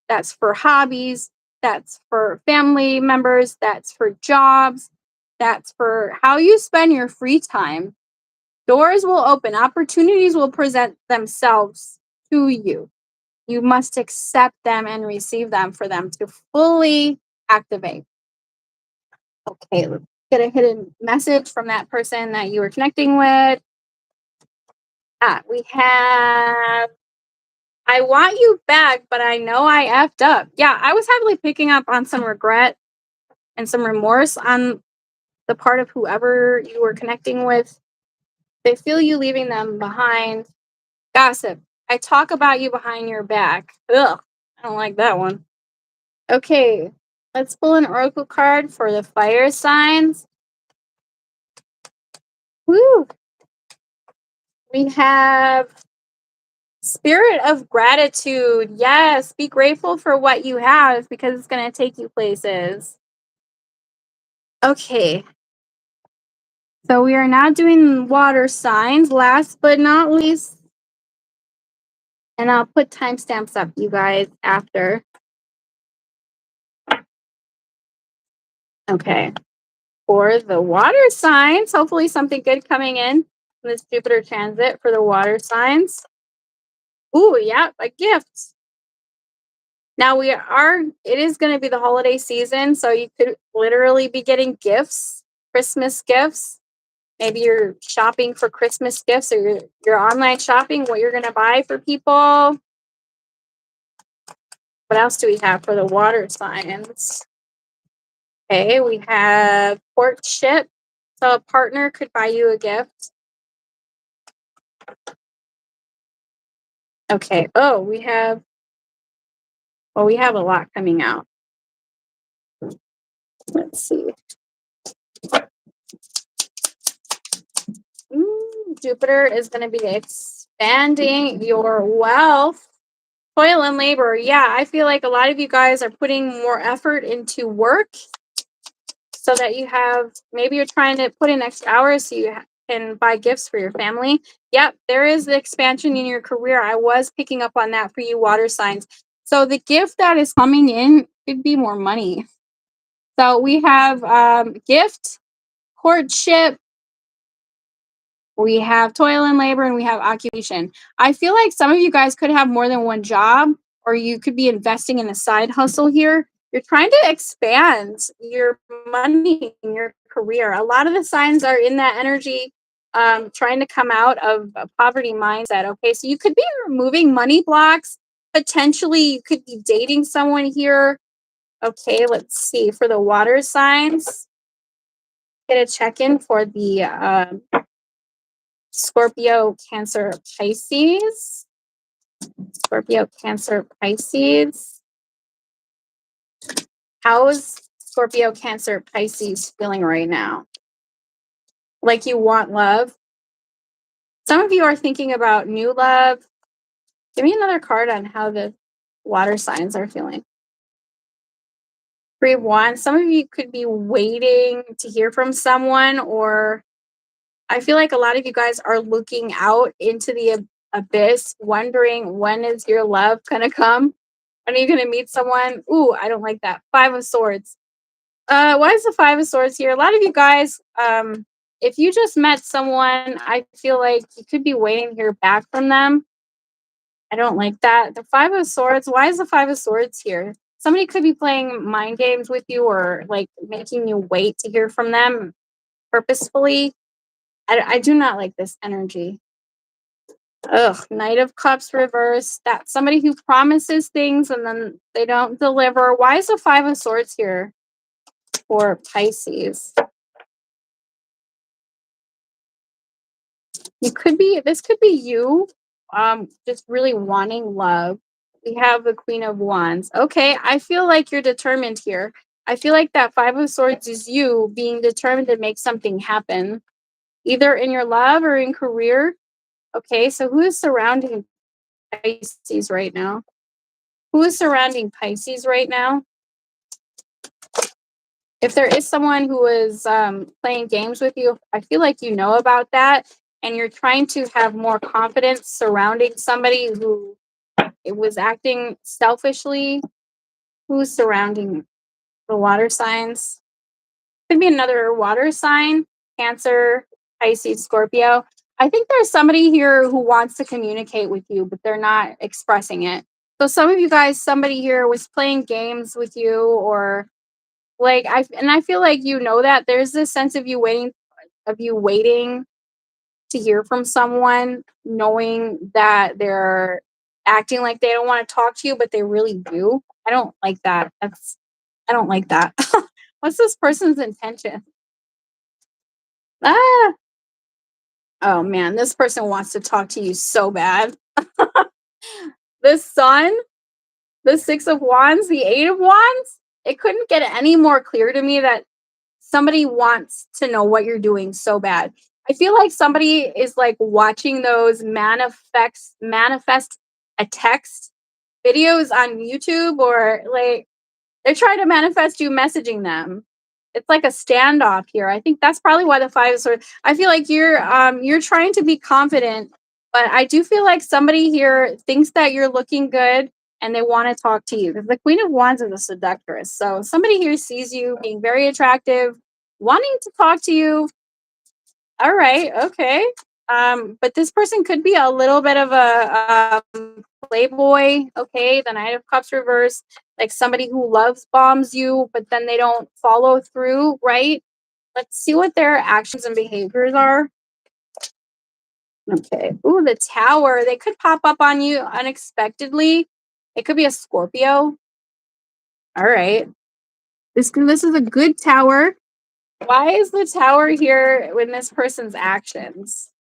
that's for hobbies, that's for family members, that's for jobs, that's for how you spend your free time. Doors will open, opportunities will present themselves to you. You must accept them and receive them for them to fully activate. Okay, let's get a hidden message from that person that you were connecting with. We have, I want you back, but I know I effed up. Yeah, I was heavily picking up on some regret and some remorse on the part of whoever you were connecting with. They feel you leaving them behind. Gossip. I talk about you behind your back. Ugh, I don't like that one. Okay, let's pull an oracle card for the fire signs. Woo! We have spirit of gratitude. Yes, be grateful for what you have because it's going to take you places. Okay. So we are now doing water signs, last but not least. And I'll put timestamps up, you guys, after. Okay. For the water signs, hopefully something good coming in this Jupiter transit for the water signs. Ooh, yeah, a gift. Now it is going to be the holiday season, so you could literally be getting gifts, Christmas gifts. Maybe you're shopping for Christmas gifts or you're online shopping, what you're going to buy for people. What else do we have for the water signs? Okay, we have courtship. So a partner could buy you a gift. Okay. Oh, we have a lot coming out. Let's see. Jupiter is going to be expanding your wealth. Toil and labor. Yeah, I feel like a lot of you guys are putting more effort into work so that you have, maybe you're trying to put in extra hours so you can buy gifts for your family. Yep, there is the expansion in your career. I was picking up on that for you water signs. So the gift that is coming in could be more money. So we have gift, courtship, we have toil and labor, and we have occupation. I feel like some of you guys could have more than one job, or you could be investing in a side hustle here. You're trying to expand your money in your career. A lot of the signs are in that energy, trying to come out of a poverty mindset. Okay, so you could be removing money blocks. Potentially, you could be dating someone here. Okay, let's see. For the water signs, get a check in for the Scorpio, Cancer, Pisces. Scorpio, Cancer, Pisces. How is Scorpio, Cancer, Pisces feeling right now? Like you want love? Some of you are thinking about new love. Give me another card on how the water signs are feeling. Three of Wands. Some of you could be waiting to hear from someone, or I feel like a lot of you guys are looking out into the abyss, wondering when is your love gonna come? When are you gonna meet someone? Ooh, I don't like that. Five of Swords. Why is the Five of Swords here? A lot of you guys, if you just met someone, I feel like you could be waiting to hear back from them. I don't like that. The Five of Swords. Why is the Five of Swords here? Somebody could be playing mind games with you, or like making you wait to hear from them purposefully. I do not like this energy. Ugh, Knight of Cups reverse. That's somebody who promises things and then they don't deliver. Why is the Five of Swords here for Pisces? This could be you just really wanting love. We have the Queen of Wands. Okay, I feel like you're determined here. I feel like that Five of Swords is you being determined to make something happen, either in your love or in career. Okay, so who is surrounding Pisces right now? Who is surrounding Pisces right now? If there is someone who is playing games with you, I feel like you know about that, and you're trying to have more confidence surrounding somebody who it was acting selfishly. Who's surrounding the water signs? Could be another water sign: Cancer, Pisces, Scorpio. I think there's somebody here who wants to communicate with you, but they're not expressing it. So some of you guys, somebody here was playing games with you, or like I feel like you know that there's this sense of you waiting to hear from someone, knowing that they're acting like they don't want to talk to you, but they really do. I don't like that. I don't like that. What's this person's intention? Ah, oh man, this person wants to talk to you so bad. The Sun, the Six of Wands, the Eight of Wands. It couldn't get any more clear to me that somebody wants to know what you're doing so bad. I feel like somebody is like watching those manifest a text videos on YouTube, or like they're trying to manifest you messaging them. It's like a standoff here. I think that's probably why the Five of Swords. I feel like you're trying to be confident, but I do feel like somebody here thinks that you're looking good and they want to talk to you. Because the Queen of Wands is a seductress. So somebody here sees you being very attractive, wanting to talk to you. All right, okay. But this person could be a little bit of a playboy. Okay, the Knight of Cups reverse, like somebody who loves bombs you, but then they don't follow through. Right? Let's see what their actions and behaviors are. Okay. Ooh, the Tower. They could pop up on you unexpectedly. It could be a Scorpio. All right. This is a good Tower. Why is the Tower here in this person's actions?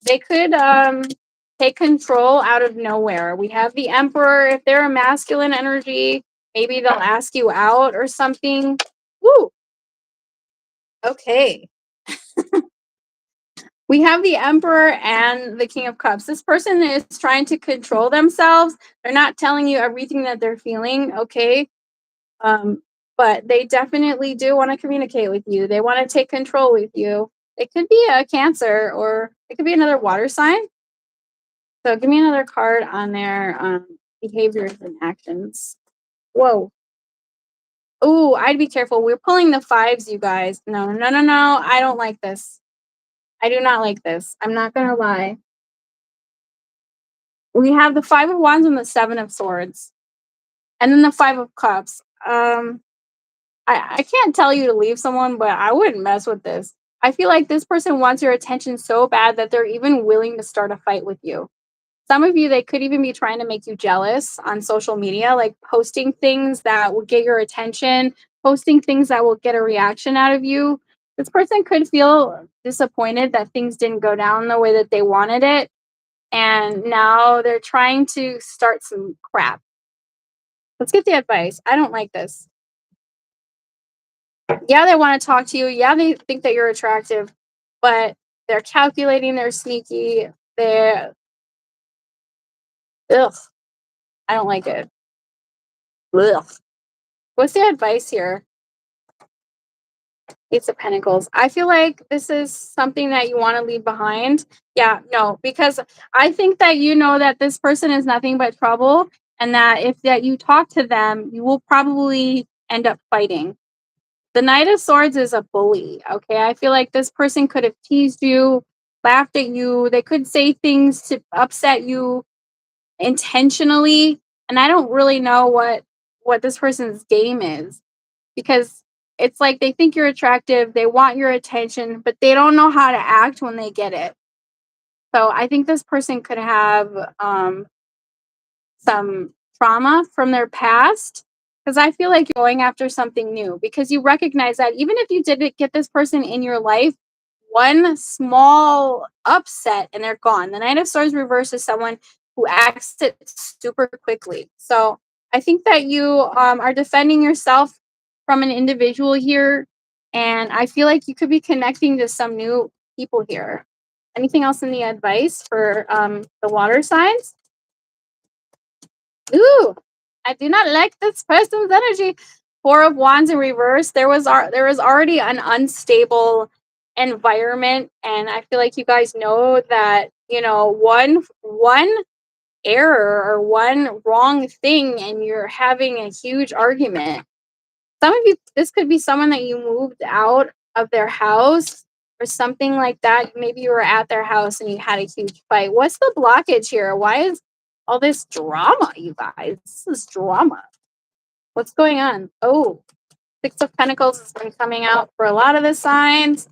They could take control out of nowhere. We have the Emperor. If they're a masculine energy, maybe they'll ask you out or something. Woo. Okay. We have the Emperor and the King of Cups. This person is trying to control themselves. They're not telling you everything that they're feeling, okay? Um, but they definitely do want to communicate with you. They want to take control with you. It could be a Cancer, or it could be another water sign. So give me another card on their behaviors and actions. Whoa. Oh, I'd be careful. We're pulling the fives, you guys. No, no, no, no. I don't like this. I do not like this. I'm not going to lie. We have the Five of Wands and the Seven of Swords. And then the Five of Cups. I can't tell you to leave someone, but I wouldn't mess with this. I feel like this person wants your attention so bad that they're even willing to start a fight with you. Some of you, they could even be trying to make you jealous on social media, like posting things that will get your attention, posting things that will get a reaction out of you. This person could feel disappointed that things didn't go down the way that they wanted it, and now they're trying to start some crap. Let's get the advice. I don't like this. Yeah, they want to talk to you. Yeah, they think that you're attractive, but they're calculating, they're sneaky. They're, ugh, I don't like it. Ugh. What's the advice here? Ace of Pentacles. I feel like this is something that you want to leave behind. Yeah, no, because I think that you know that this person is nothing but trouble, and that if that you talk to them, you will probably end up fighting. The Knight of Swords is a bully. Okay, I feel like this person could have teased you, laughed at you. They could say things to upset you intentionally, and I don't really know what this person's game is, because it's like they think you're attractive, they want your attention, but they don't know how to act when they get it. So I think this person could have some trauma from their past, because I feel like you're going after something new because you recognize that even if you didn't get this person in your life, one small upset and they're gone. The Knight of Swords reverse is someone who acts it super quickly. So I think that you are defending yourself from an individual here, and I feel like you could be connecting to some new people here. Anything else in the advice for the water signs? Ooh, I do not like this person's energy. Four of Wands in reverse. There was already an unstable environment, and I feel like you guys know that, you know, one error or one wrong thing and you're having a huge argument. Some of you, this could be someone that you moved out of their house or something like that. Maybe you were at their house and you had a huge fight. What's the blockage here? Why is all this drama, you guys? This is drama. What's going on? Oh, Six of Pentacles has been coming out for a lot of the signs.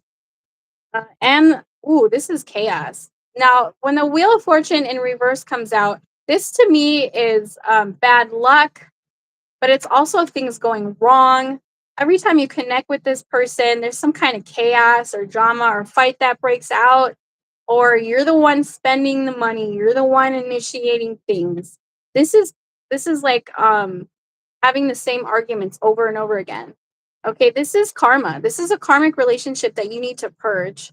And, ooh, this is chaos. Now, when the Wheel of Fortune in reverse comes out, this to me is bad luck, but it's also things going wrong. Every time you connect with this person, there's some kind of chaos or drama or fight that breaks out, or you're the one spending the money, you're the one initiating things. This is this is like having the same arguments over and over again. Okay, this is karma. This is a karmic relationship that you need to purge.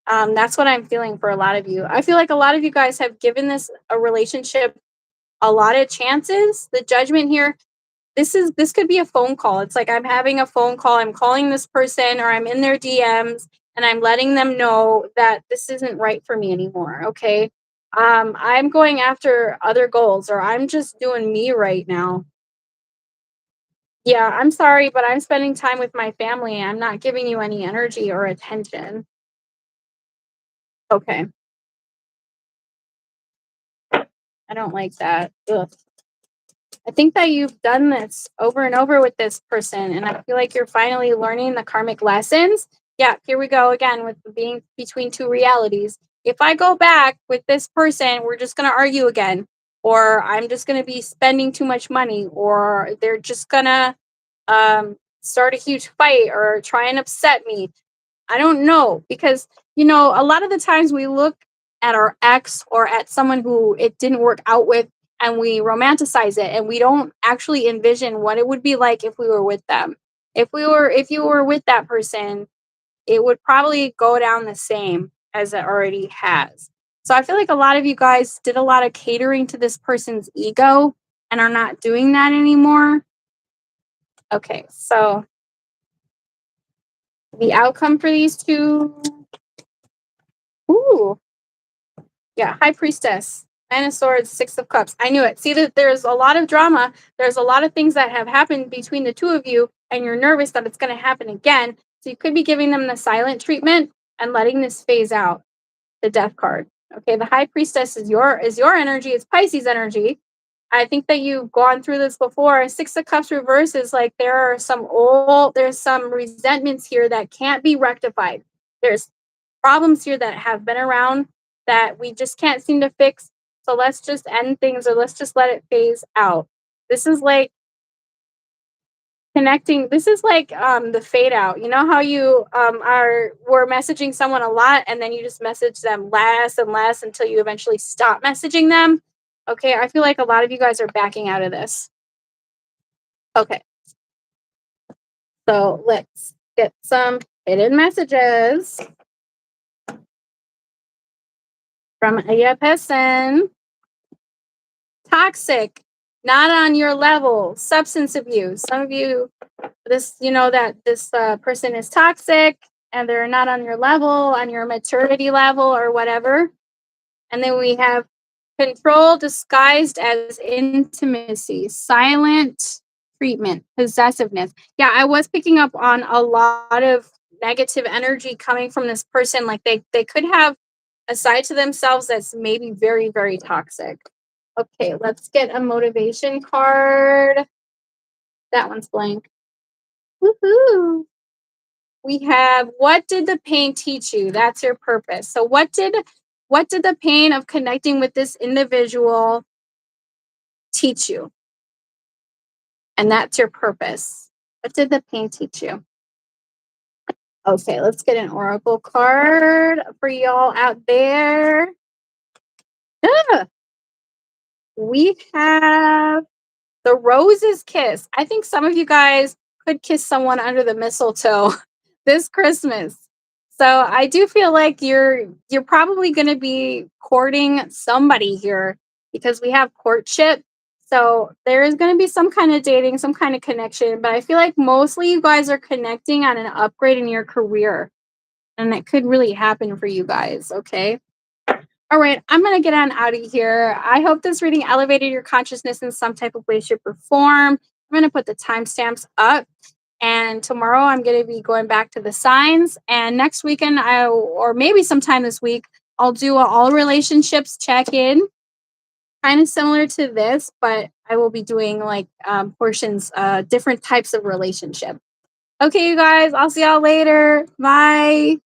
That's what I'm feeling for a lot of you. I feel like a lot of you guys have given this a relationship a lot of chances. The judgment here, this could be a phone call. It's like I'm having a phone call, I'm calling this person or I'm in their DMs and I'm letting them know that this isn't right for me anymore. Okay. I'm going after other goals, or I'm just doing me right now. Yeah, I'm sorry, but I'm spending time with my family. I'm not giving you any energy or attention. Okay. I don't like that. Ugh. I think that you've done this over and over with this person, and I feel like you're finally learning the karmic lessons. Yeah, here we go again with being between two realities. If I go back with this person, we're just going to argue again, or I'm just going to be spending too much money, or they're just going to start a huge fight or try and upset me. I don't know, because a lot of the times we look at our ex or at someone who it didn't work out with, and we romanticize it, and we don't actually envision what it would be like if we were with them. If you were with that person, it would probably go down the same as it already has. So I feel like a lot of you guys did a lot of catering to this person's ego and are not doing that anymore. Okay, so the outcome for these two. Ooh, yeah, High Priestess, Nine of Swords, Six of Cups. I knew it. See that there's a lot of drama. There's a lot of things that have happened between the two of you, and you're nervous that it's going to happen again. So you could be giving them the silent treatment and letting this phase out. The Death card. Okay, the High Priestess is your energy. It's Pisces energy. I think that you've gone through this before. Six of Cups reverse is like there's some resentments here that can't be rectified. There's problems here that have been around that we just can't seem to fix. So let's just end things, or let's just let it phase out. This is like Connecting, this is like the fade out. You know how you were messaging someone a lot and then you just message them less and less until you eventually stop messaging them? Okay, I feel like a lot of you guys are backing out of this. Okay, so let's get some hidden messages from a person. Toxic, not on your level. Substance abuse. Some of you, this, you know that this person is toxic and they're not on your level, on your maturity level or whatever. And then we have control disguised as intimacy, silent treatment, possessiveness. Yeah, I was picking up on a lot of negative energy coming from this person. Like they could have a side to themselves that's maybe very, very toxic. Okay, let's get a motivation card. That one's blank. Woohoo! We have, what did the pain teach you? That's your purpose. So what did the pain of connecting with this individual teach you? And that's your purpose. What did the pain teach you? Okay, let's get an oracle card for y'all out there. Ah, we have the roses kiss. I think some of you guys could kiss someone under the mistletoe this Christmas. So I do feel like you're probably going to be courting somebody here because we have courtship. So there is going to be some kind of dating, some kind of connection, but I feel like mostly you guys are connecting on an upgrade in your career and it could really happen for you guys, okay? All right, I'm going to get on out of here. I hope this reading elevated your consciousness in some type of way, shape, or form. I'm going to put the timestamps up. And tomorrow I'm going to be going back to the signs. And next weekend, or maybe sometime this week, I'll do a all relationships check in, kind of similar to this, but I will be doing like portions, different types of relationship. Okay, you guys, I'll see y'all later. Bye.